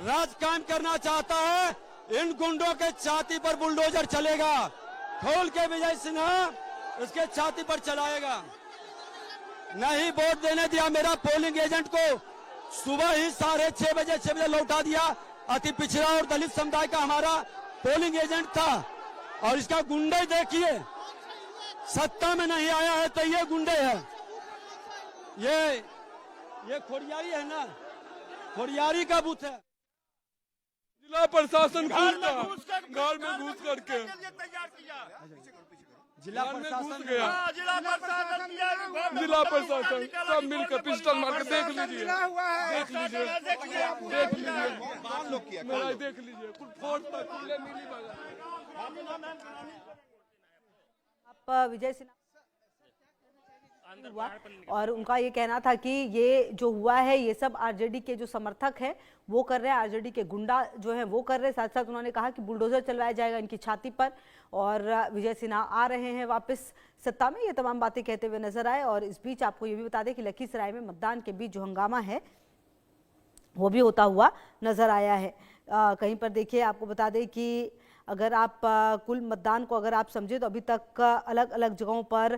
राज कायम करना चाहता है, इन गुंडों के छाती पर बुलडोजर चलेगा। खोल के विजय सिन्हा इसके छाती पर चलाएगा। नहीं वोट देने दिया मेरा पोलिंग एजेंट को। सुबह ही 6:30 बजे 6 बजे लौटा दिया। अति पिछड़ा और दलित समुदाय का हमारा पोलिंग एजेंट था। और इसका गुंडे देखिए, सत्ता में नहीं आया है तो ये गुंडे है। ये खोड़ियारी है ना, खोड़ियारी का बूथ है। जिला प्रशासन घर में घुस करके जिला प्रशासन गया। जिला प्रशासन सब मिलकर पिस्टल मार के देख लीजिए, मेरा देख लीजिए कुछ फोर्स पर खुले मिली आप विजय सिन्हा हुआ और उनका ये कहना था कि ये जो हुआ है ये सब आरजेडी के जो समर्थक हैं वो कर रहे हैं, आरजेडी के गुंडा जो है वो कर रहे हैं। साथ साथ उन्होंने कहा कि बुलडोजर चलवाया जाएगा इनकी छाती पर और विजय सिन्हा आ रहे हैं वापस सत्ता में। ये तमाम बातें कहते हुए नजर आए। और इस बीच आपको ये भी बता दें कि लखीसराय में मतदान के बीच जो हंगामा है वो भी होता हुआ नजर आया है। कहीं पर देखिए आपको बता दें कि अगर आप कुल मतदान को अगर आप समझे तो अभी तक अलग अलग जगहों पर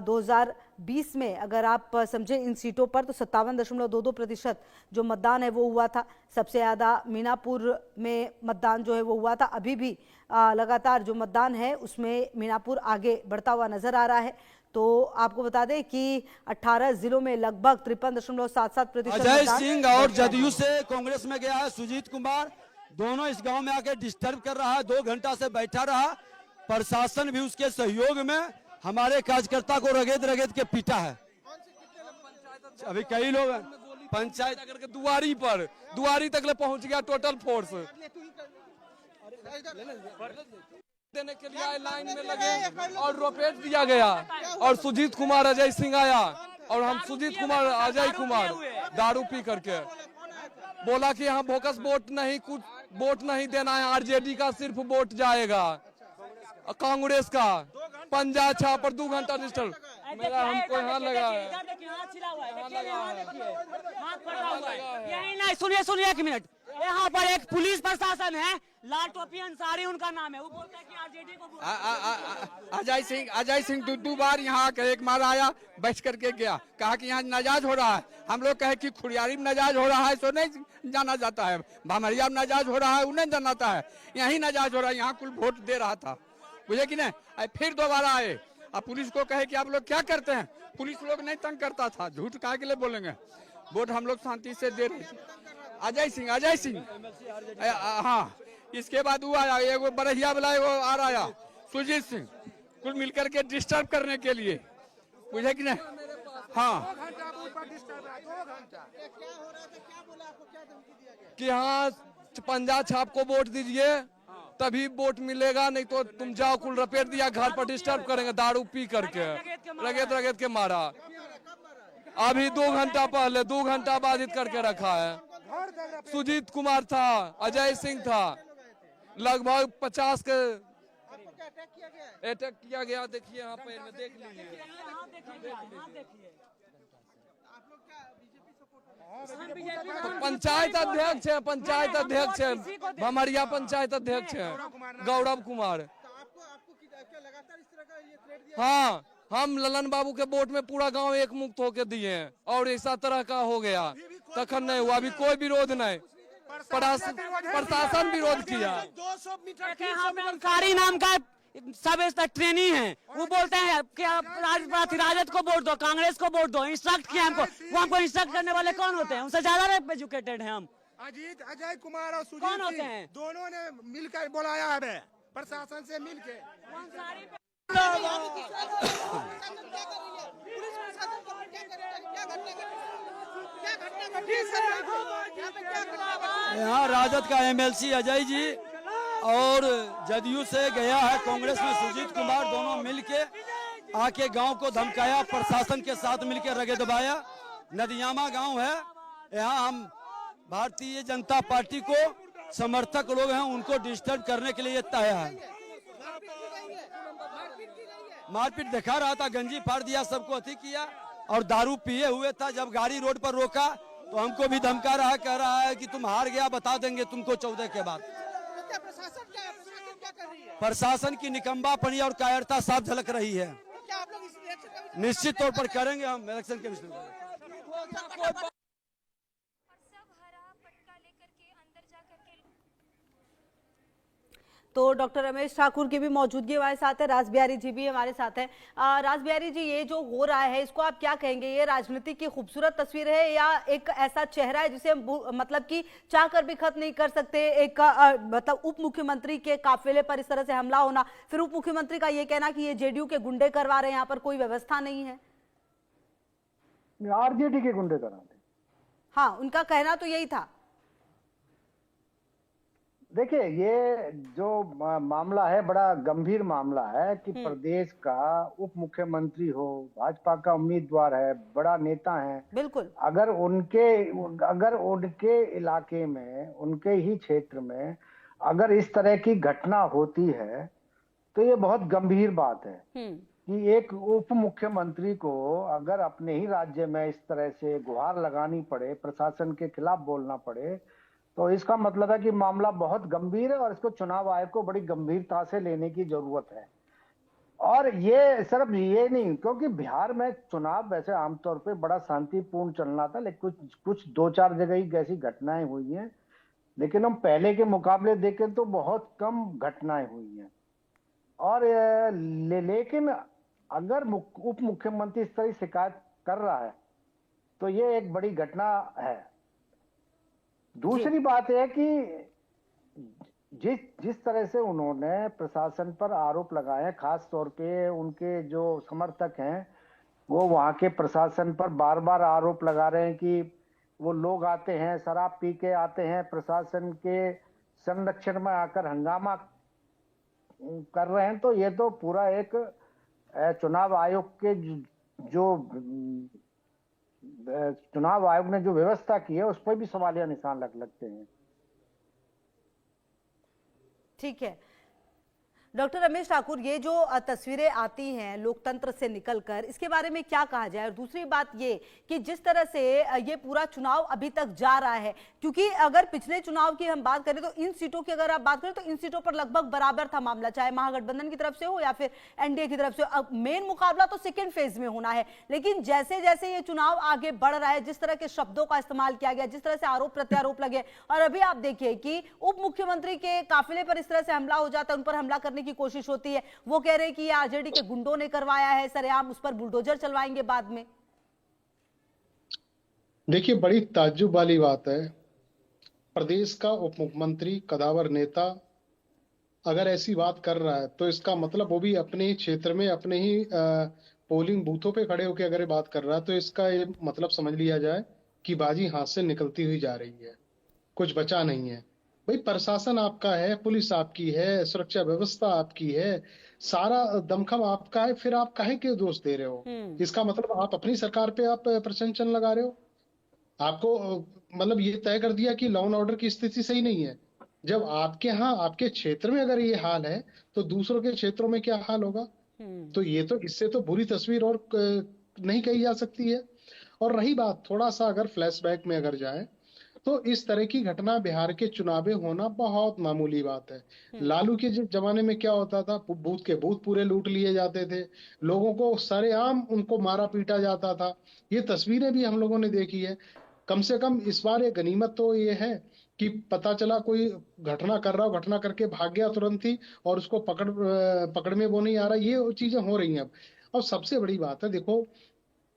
2020 में अगर आप समझे इन सीटों पर तो 57.22% जो मतदान है वो हुआ था। सबसे ज़्यादा मीनापुर में मतदान जो है वो हुआ था। अभी भी लगातार जो मतदान है उसमें मीनापुर आगे बढ़ता हुआ नजर आ रहा है। तो आपको बता दें कि 18 जिलों में लगभग 53.77%। अजय सिंह और जदयू से कांग्रेस में गया है सुजीत कुमार, दोनों इस गांव में आके डिस्टर्ब कर रहा है। 2 घंटा से बैठा रहा। प्रशासन भी उसके सहयोग में हमारे कार्यकर्ता को रगेद रगेद के पीटा है। अभी कई लोग पंचायत करके दुआरी तक ले पहुंच गया टोटल फोर्स देने के लिए लाइन में लगे और रोपेट दिया गया। और सुजीत कुमार अजय सिंह आया और हम सुजीत कुमार अजय कुमार दारू पी करके बोला कि यहाँ बोकस वोट नहीं, कुछ वोट नहीं देना है, आरजेडी का सिर्फ वोट जाएगा, कांग्रेस का पंजा छा पर 2 घंटा डिस्टर्ब मेरा हमको यहाँ लगा है। यही नहीं, सुनिए 1 मिनट। यहाँ पर एक पुलिस प्रशासन है, लाल टोपी अंसारी उनका नाम है, वो बोलता है कि आरजेडी को अजय सिंह 2 बार यहाँ आकर एक मार आया, बैठ करके गया, कहा कि यहाँ नाजाज हो रहा है। हम लोग कहे कि खुड़ियारी में नाजाज हो रहा है सो नहीं जाना जाता है, भामरिया में नाजाज हो रहा है उन्हें जानाता है, यही नाजाज हो रहा है। यहाँ कुल वोट दे रहा था, बुझे कि नहीं। फिर दोबारा आए अब पुलिस को कहे कि आप लोग क्या करते हैं। पुलिस लोग नहीं तंग करता था, झूठ काहे के लिए बोलेंगे। वोट हम लोग शांति से दे रहे थे। अजय सिंह हाँ, इसके बाद वो आया एगो बरहिया वाला एगो आ रहा सुजीत सिंह, कुल मिलकर के डिस्टर्ब करने के लिए, बुझे कि नहीं। हाँ कि हाँ पंजा छाप को वोट दीजिए तभी वोट मिलेगा, नहीं तो तुम जाओ, कुल रपेट दिया, घर पर डिस्टर्ब करेंगे दारू पी करके, रगेद के मारा। अभी 2 घंटा पहले 2 घंटा बाधित करके रखा है। सुजीत कुमार था, अजय सिंह था, लगभग 50 के अटैक किया गया। देखिए यहाँ पैर में देख लीजिए। पंचायत अध्यक्ष है भमरिया पंचायत अध्यक्ष है गौरव कुमार। हाँ, हम ललन बाबू के वोट में पूरा गांव एक मुक्त होके दिए हैं और ऐसा तरह का हो गया, तखन नहीं हुआ। अभी कोई विरोध नहीं, प्रशासन विरोध किया। 200 मीटर अंसारी नाम का सब ट्रेनी है, वो बोलते हैं कि राजद को वोट दो, कांग्रेस को वोट दो, इंस्ट्रक्ट किया हमको। वो हमको इंस्ट्रक्ट करने वाले कौन होते हैं? उनसे ज्यादा एजुकेटेड हैं हम। अजय कुमार और सुजीत कौन होते हैं? दोनों ने मिलकर बुलाया है प्रशासन से मिलकर। यहाँ राजद का एमएलसी अजय जी और जदयू से गया है कांग्रेस में सुजीत कुमार, दोनों मिलके आके गांव को धमकाया, प्रशासन के साथ मिलके रगे दबाया। नदियामा गांव है, यहाँ हम भारतीय जनता पार्टी को समर्थक लोग हैं, उनको डिस्टर्ब करने के लिए ये तय है। मारपीट दिखा रहा था, गंजी फाड़ दिया, सबको अति किया और दारू पिए हुए था। जब गाड़ी रोड पर रोका तो हमको भी धमका रहा है, कह रहा है कि तुम हार गया, बता देंगे तुमको 14 के बाद। क्या प्रशासन क्या कर रही है? प्रशासन की निकम्बापनी और कायरता साफ झलक रही है। क्या आप लोग इस इलेक्शन का निश्चित तौर पर करेंगे हम इलेक्शन कमीशन को। तो डॉक्टर रमेश ठाकुर की भी मौजूदगी हमारे साथ है, रास बिहारी जी भी हमारे साथ है। रास बिहारी जी, ये जो हो रहा है इसको आप क्या कहेंगे? ये राजनीति की खूबसूरत तस्वीर है या एक ऐसा चेहरा है जिसे हम मतलब कि चाह कर भी खत्म नहीं कर सकते? एक मतलब उप मुख्यमंत्री के काफिले पर इस तरह से हमला होना, फिर उप मुख्यमंत्री का ये कहना कि ये जेडीयू के गुंडे करवा रहे हैं, यहाँ पर कोई व्यवस्था नहीं है। आरजेडी के गुंडे कराते। हाँ, उनका कहना तो यही था। देखिए, ये जो मामला है बड़ा गंभीर मामला है कि प्रदेश का उप मुख्यमंत्री हो, भाजपा का उम्मीदवार है, बड़ा नेता है। बिल्कुल। अगर उनके इलाके में, उनके ही क्षेत्र में अगर इस तरह की घटना होती है तो ये बहुत गंभीर बात है कि एक उप मुख्यमंत्री को अगर अपने ही राज्य में इस तरह से गुहार लगानी पड़े, प्रशासन के खिलाफ बोलना पड़े, तो इसका मतलब है कि मामला बहुत गंभीर है और इसको चुनाव आयोग को बड़ी गंभीरता से लेने की जरूरत है। और ये सिर्फ ये नहीं, क्योंकि बिहार में चुनाव वैसे आमतौर पे बड़ा शांतिपूर्ण चलना था, लेकिन कुछ 2-4 जगह ही ऐसी घटनाएं हुई हैं, लेकिन हम पहले के मुकाबले देखें तो बहुत कम घटनाएं हुई हैं। और लेकिन अगर उप मुख्यमंत्री इस तरह शिकायत कर रहा है तो ये एक बड़ी घटना है। दूसरी बात है कि जिस तरह से उन्होंने प्रशासन पर आरोप लगाए, खास तौर पे उनके जो समर्थक हैं वो वहां के प्रशासन पर बार बार आरोप लगा रहे हैं कि वो लोग आते हैं, शराब पी के आते हैं, प्रशासन के संरक्षण में आकर हंगामा कर रहे हैं। तो ये तो पूरा एक चुनाव आयोग के चुनाव आयोग ने जो व्यवस्था की है उस पर भी सवालिया निशान लगते हैं। ठीक है डॉक्टर रमेश ठाकुर, ये जो तस्वीरें आती हैं लोकतंत्र से निकलकर, इसके बारे में क्या कहा जाए? और दूसरी बात ये कि जिस तरह से ये पूरा चुनाव अभी तक जा रहा है, क्योंकि अगर पिछले चुनाव की हम बात करें तो इन सीटों की अगर आप बात करें तो इन सीटों पर लगभग बराबर था मामला, चाहे महागठबंधन की तरफ से हो या फिर एनडीए की तरफ से। अब मेन मुकाबला तो सेकेंड फेज में होना है, लेकिन जैसे जैसे ये चुनाव आगे बढ़ रहा है, जिस तरह के शब्दों का इस्तेमाल किया गया, जिस तरह से आरोप प्रत्यारोप लगे, और अभी आप देखिए कि उप मुख्यमंत्री के काफिले पर इस तरह से हमला हो जाता है, उन पर हमला करने की कोशिश होती है। वो कह रहे हैं कि ये आरजेडी के गुंडों ने करवाया है, सरेआम उस पर बुलडोजर चलवाएंगे बाद में। देखिए, बड़ी ताज्जुब वाली बात है, प्रदेश का उप मुख्यमंत्री कदावर नेता अगर ऐसी बात कर रहा है तो इसका मतलब वो भी अपने ही क्षेत्र में, अपने ही पोलिंग बूथों पे खड़े होकर अगर ये बात कर रहा है तो इसका ये मतलब समझ लिया जाए कि बाजी हाथ से निकलती हुई जा रही है, कुछ बचा नहीं है। भाई, प्रशासन आपका है, पुलिस आपकी है, सुरक्षा व्यवस्था आपकी है, सारा दमखम आपका है, फिर आप काहे के दोष दे रहे हो? इसका मतलब आप अपनी सरकार पे आप प्रशंसन लगा रहे हो। आपको मतलब ये तय कर दिया कि लॉ एंड ऑर्डर की स्थिति सही नहीं है। जब आपके यहाँ, आपके क्षेत्र में अगर ये हाल है तो दूसरों के क्षेत्रों में क्या हाल होगा? तो ये तो, इससे तो बुरी तस्वीर और नहीं कही जा सकती है। और रही बात, थोड़ा सा अगर फ्लैशबैक में अगर जाए तो इस तरह की घटना बिहार के चुनाव होना बहुत मामूली बात है। लालू के जमाने में क्या होता था, बूथ के बूथ पूरे लूट लिए जाते थे, लोगों को सरेआम उनको मारा पीटा जाता था। ये तस्वीरें भी हम लोगों ने देखी है। कम से कम इस बार एक गनीमत तो ये है कि पता चला कोई घटना कर रहा हो, घटना करके भाग गया तुरंत ही, और उसको पकड़ में वो नहीं आ रहा। ये चीजें हो रही हैं अब। और सबसे बड़ी बात है, देखो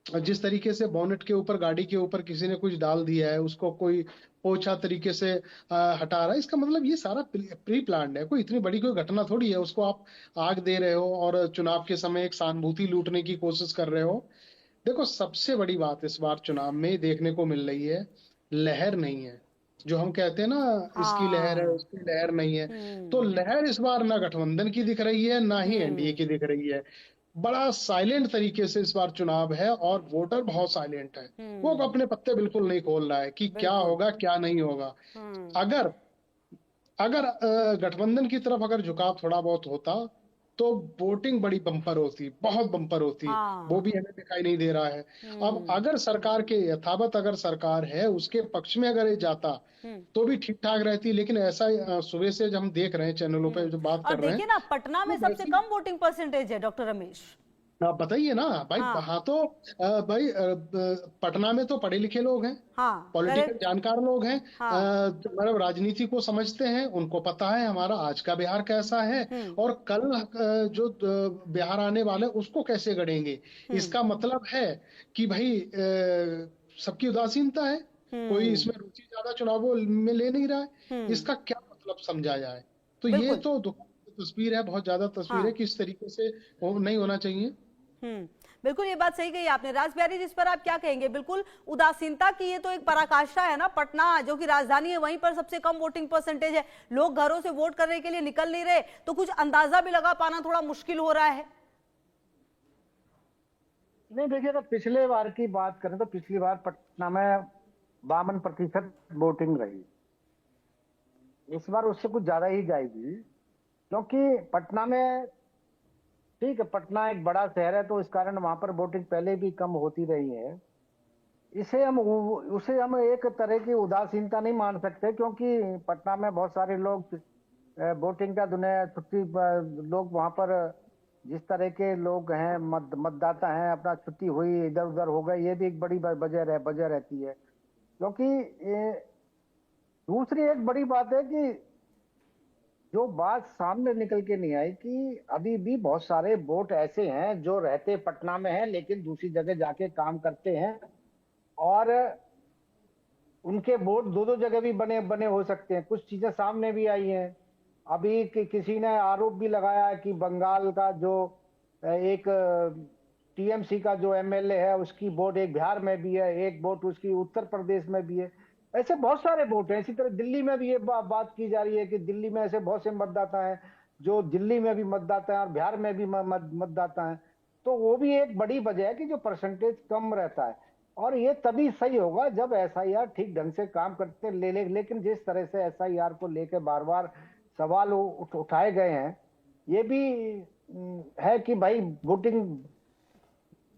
जिस तरीके से बोनेट के ऊपर, गाड़ी के ऊपर किसी ने कुछ डाल दिया है, उसको कोई पोछा तरीके से हटा रहा है, इसका मतलब ये सारा प्री प्लान्ड है। कोई इतनी बड़ी कोई घटना थोड़ी है, उसको आप आग दे रहे हो और चुनाव के समय एक सहानुभूति लूटने की कोशिश कर रहे हो। देखो, सबसे बड़ी बात इस बार चुनाव में देखने को मिल रही है, लहर नहीं है। जो हम कहते हैं ना, इसकी लहर है, उसकी लहर नहीं है। तो लहर इस बार ना गठबंधन की दिख रही है, ना ही एनडीए की दिख रही है। बड़ा साइलेंट तरीके से इस बार चुनाव है और वोटर बहुत साइलेंट है। वो अपने पत्ते बिल्कुल नहीं खोल रहा है कि क्या होगा क्या नहीं होगा। अगर गठबंधन की तरफ अगर झुकाव थोड़ा बहुत होता तो वोटिंग बड़ी बम्पर होती, बहुत बम्पर होती। वो भी हमें दिखाई नहीं दे रहा है। अब अगर सरकार के यथावत अगर सरकार है उसके पक्ष में अगर ये जाता तो भी ठीक ठाक रहती, लेकिन ऐसा सुबह से जब हम देख रहे हैं चैनलों पे जो बात और कर रहे देखिए हैं, ना, पटना में सबसे कम वोटिंग परसेंटेज है डॉक्टर रमेश। आप बताइए ना भाई। वहां तो भाई पटना में तो पढ़े लिखे लोग हैं, पॉलिटिकल जानकार लोग हैं, मतलब राजनीति को समझते हैं, उनको पता है हमारा आज का बिहार कैसा है और कल जो बिहार आने वाले उसको कैसे गढ़ेंगे। इसका मतलब है कि भाई सबकी उदासीनता है, कोई इसमें रुचि ज्यादा चुनावों में ले नहीं रहा है। इसका क्या मतलब समझा जाए? तो ये तो तस्वीर है, बहुत ज्यादा तस्वीर है कि इस तरीके से नहीं होना चाहिए। बिल्कुल, ये बात सही कही आपने। राज बिहारी जी, इस पर आप क्या कहेंगे? बिल्कुल उदासीनता की ये तो एक पराकाष्ठा है ना। पटना जो कि राजधानी है, वहीं पर सबसे कम वोटिंग परसेंटेज है, लोग घरों से वोट करने के लिए निकल नहीं रहे, तो कुछ अंदाजा भी लगा पाना थोड़ा मुश्किल हो रहा है। नहीं देखिए, अगर पिछले बार की बात करें तो पिछली बार पटना में 52% वोटिंग रही। इस बार उससे कुछ ज्यादा ही जाएगी, क्योंकि पटना में ठीक है, पटना एक बड़ा शहर है तो इस कारण वहां पर वोटिंग पहले भी कम होती रही है। उसे हम एक तरह की उदासीनता नहीं मान सकते, क्योंकि पटना में बहुत सारे लोग वोटिंग का दुनिया छुट्टी लोग वहां पर जिस तरह के लोग हैं मतदाता हैं, अपना छुट्टी हुई इधर उधर हो गए, ये भी एक बड़ी वजह रहती है। क्योंकि दूसरी एक बड़ी बात है कि जो बात सामने निकल के नहीं आई कि अभी भी बहुत सारे वोट ऐसे हैं जो रहते पटना में हैं लेकिन दूसरी जगह जाके काम करते हैं, और उनके वोट दो जगह भी बने हो सकते हैं। कुछ चीजें सामने भी आई हैं। अभी किसी ने आरोप भी लगाया है कि बंगाल का जो एक टीएमसी का जो एमएलए है उसकी वोट एक बिहार में भी है, एक वोट उसकी उत्तर प्रदेश में भी है। ऐसे बहुत सारे वोट हैं। इसी तरह दिल्ली में भी ये बात की जा रही है कि दिल्ली में ऐसे बहुत से मतदाता हैं जो दिल्ली में भी मतदाता हैं और बिहार में भी मतदाता हैं। तो वो भी एक बड़ी वजह है कि जो परसेंटेज कम रहता है, और ये तभी सही होगा जब एसआईआर ठीक ढंग से काम करते लेकिन जिस तरह से एसआईआर को लेकर बार बार सवाल उठाए गए हैं, ये भी है कि भाई वोटिंग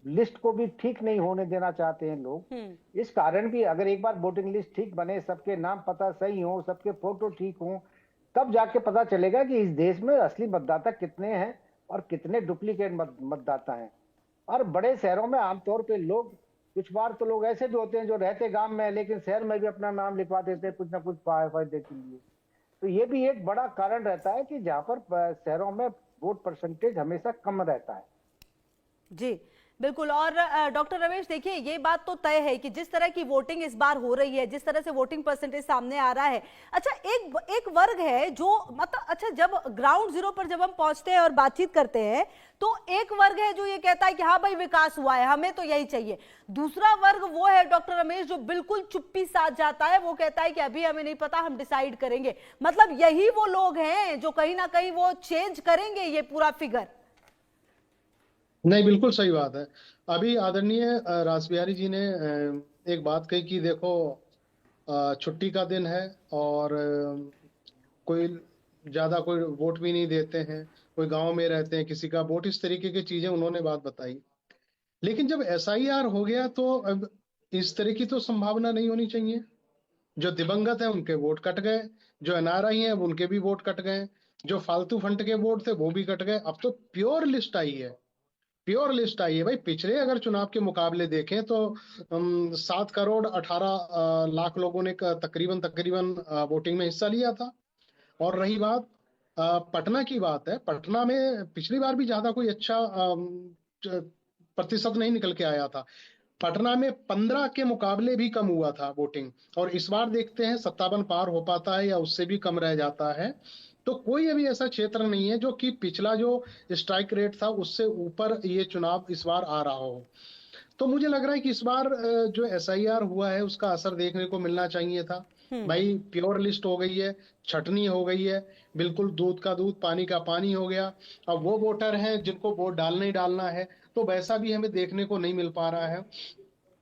लिस्ट को भी ठीक नहीं होने देना चाहते हैं लोग। इस कारण भी अगर एक बार वोटिंग लिस्ट ठीक बने, सबके नाम पता सही हो, सबके फोटो ठीक हो, तब जाके पता चलेगा कि इस देश में असली मतदाता कितने हैं और कितने डुप्लीकेट मतदाता हैं। और बड़े शहरों में आमतौर पे लोग, कुछ बार तो लोग ऐसे भी होते हैं जो रहते गांव में लेकिन शहर में भी अपना नाम लिखवा देते हैं कुछ ना कुछ फायदे के लिए। तो ये भी एक बड़ा कारण रहता है कि जहाँ पर शहरों में वोट परसेंटेज हमेशा कम रहता है। जी बिल्कुल। और डॉक्टर रमेश, देखिए ये बात तो तय है कि जिस तरह की वोटिंग इस बार हो रही है, जिस तरह से वोटिंग परसेंटेज सामने आ रहा है, अच्छा एक वर्ग है जो मतलब, अच्छा जब ग्राउंड जीरो पर जब हम पहुंचते हैं और बातचीत करते हैं तो एक वर्ग है जो ये कहता है कि हाँ भाई विकास हुआ है, हमें तो यही चाहिए। दूसरा वर्ग वो है डॉक्टर रमेश जो बिल्कुल चुप्पी साध जाता है, वो कहता है कि अभी हमें नहीं पता, हम डिसाइड करेंगे। मतलब यही वो लोग हैं जो कहीं ना कहीं वो चेंज करेंगे ये पूरा फिगर। नहीं, बिल्कुल सही बात है। अभी आदरणीय रासबिहारी जी ने एक बात कही कि देखो छुट्टी का दिन है और कोई कोई वोट भी नहीं देते हैं, कोई गांव में रहते हैं, किसी का वोट, इस तरीके की चीजें उन्होंने बात बताई। लेकिन जब एसआईआर हो गया तो अब इस तरह की तो संभावना नहीं होनी चाहिए। जो दिवंगत है उनके वोट कट गए, जो एनआरआई हैं उनके भी वोट कट गए, जो फालतू फंड के वोट थे वो भी कट गए। अब तो प्योर लिस्ट आई है, प्योर लिस्ट आई है भाई। पिछले अगर चुनाव के मुकाबले देखें तो 7 करोड़ 18 लाख लोगों ने तकरीबन वोटिंग में हिस्सा लिया था। और रही बात पटना की बात है, पटना में पिछली बार भी ज्यादा कोई अच्छा प्रतिशत नहीं निकल के आया था। पटना में 15 के मुकाबले भी कम हुआ था वोटिंग, और इस बार देखते हैं 57 पार हो पाता है या उससे भी कम रह जाता है। तो कोई अभी ऐसा क्षेत्र नहीं है जो कि पिछला जो स्ट्राइक रेट था उससे ऊपर ये चुनाव इस बार आ रहा हो। तो मुझे लग रहा है कि इस बार जो एसआईआर हुआ है उसका असर देखने को मिलना चाहिए था। भाई प्योर लिस्ट हो गई है, छटनी हो गई है, बिल्कुल दूध का दूध पानी का पानी हो गया। अब वो वोटर हैं जिनको वोट डालना ही डालना है, तो वैसा भी हमें देखने को नहीं मिल पा रहा है।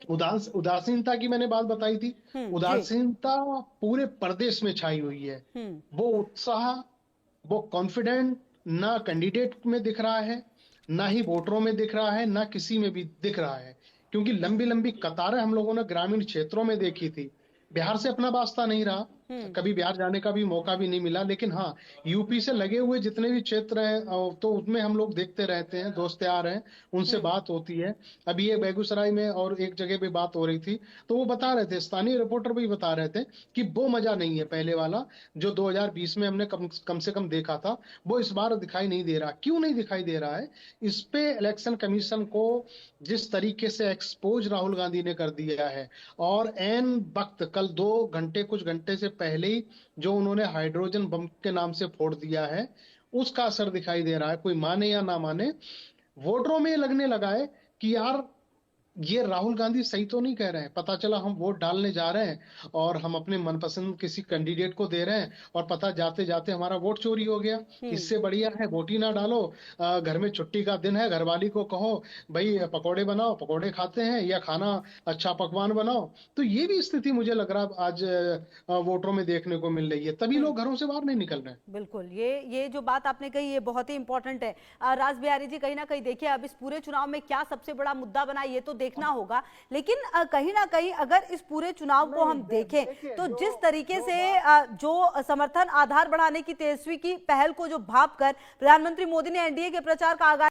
उदासीनता की मैंने बात बताई थी, उदासीनता पूरे प्रदेश में छाई हुई है। वो उत्साह, वो कॉन्फिडेंट ना कैंडिडेट में दिख रहा है, ना ही वोटरों में दिख रहा है, ना किसी में भी दिख रहा है। क्योंकि लंबी लंबी कतारें हम लोगों ने ग्रामीण क्षेत्रों में देखी थी। बिहार से अपना वास्ता नहीं रहा, कभी बिहार जाने का भी मौका भी नहीं मिला, लेकिन हाँ, यूपी से लगे हुए जितने भी क्षेत्र हैं तो उसमें हम लोग देखते रहते हैं, दोस्त यार हैं, उनसे बात होती है। अभी ये बेगूसराय में और एक जगह पे बात हो रही थी, तो वो बता रहे थे, स्थानीय रिपोर्टर भी बता रहे थे कि वो मजा नहीं है पहले वाला जो 2020 में हमने कम से कम देखा था, वो इस बार दिखाई नहीं दे रहा। क्यों नहीं दिखाई दे रहा है? इस पे इलेक्शन कमीशन को जिस तरीके से एक्सपोज राहुल गांधी ने कर दिया है, और एन वक्त कल 2 घंटे कुछ घंटे से पहले ही जो उन्होंने हाइड्रोजन बम के नाम से फोड़ दिया है, उसका असर दिखाई दे रहा है। कोई माने या ना माने, वोटरों में लगने लगा है कि यार ये राहुल गांधी सही तो नहीं कह रहे हैं। पता चला हम वोट डालने जा रहे हैं और हम अपने मनपसंद किसी कैंडिडेट को दे रहे हैं और पता जाते जाते हमारा वोट चोरी हो गया। इससे बढ़िया है वोट ही ना डालो, घर में छुट्टी का दिन है, घरवाली को कहो भाई पकौड़े बनाओ, पकौड़े खाते हैं, या खाना अच्छा पकवान बनाओ। तो ये भी स्थिति मुझे लग रहा आज वोटरों में देखने को मिल रही है, तभी लोग घरों से बाहर नहीं निकल रहे हैं। बिल्कुल, ये जो बात आपने कही ये बहुत ही इंपॉर्टेंट है। राज बिहारी जी, कहीं ना कहीं देखिए अब इस पूरे चुनाव में क्या सबसे बड़ा मुद्दा बना ये तो देखना होगा, लेकिन कहीं ना कहीं अगर इस पूरे चुनाव को हम देखें तो जिस तरीके से जो समर्थन आधार बढ़ाने की तेजस्वी की पहल को जो भांप कर प्रधानमंत्री मोदी ने एनडीए के प्रचार का आगाज